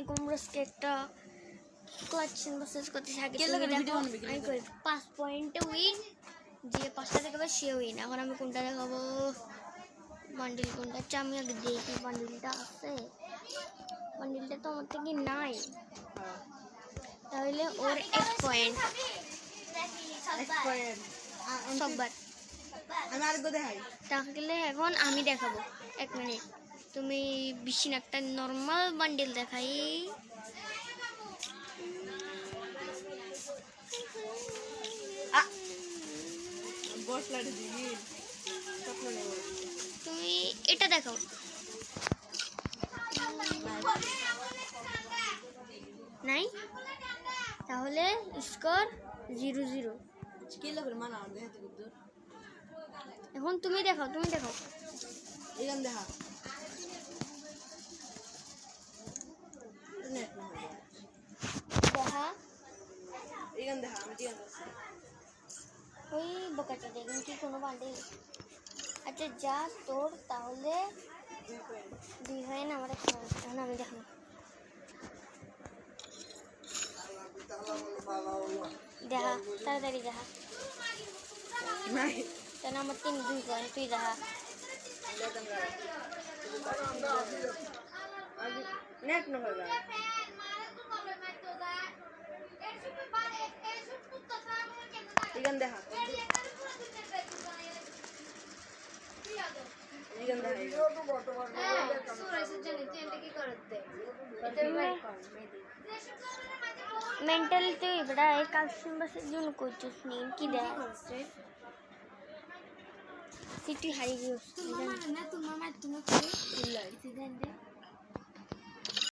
কুমড়োস একটা collection buses করতে থাকে আমি করি 5 পয়েন্টে উইন যে 5টা দেখাবে সে উইন। এখন আমি কোনটা দেখাবো বান্ডিল কোনটা আছে আমি আগে দেখি বান্ডিলটা আছে বান্ডিলটা তো আমার থেকে নাই তাহলে ওর 1 পয়েন্ট সববার আমি আরেকবার দেখাই তাহলে এখন আমি দেখাবো 1 মিনিট তুমি বেশি না একটা নর্মাল বান্ডিল দেখাই তুমি এটা দেখাও নাই তাহলে স্কোর 0-0 এখন তুমি দেখাও এখান দেখা এখান দেখা আমি ঠিক আছে ওই বোকাটা দেখুন কি কোনো বান্ডিল আচ্ছা যা তোর তাহলে 2 হয় না আমার এখন আমি দেখাবো দেখা তাড়াতাড়ি দেখা তাহলে আমার 3-2 পয়েন্ট তুই দেখা নেট না হবে এখান দেখা मेंटल तो बड़ा है कैल्शियम बस जोन को चूस नहीं की दे सिटी हाई गई ना तुम मैं तुम्हें कोई सीजन दे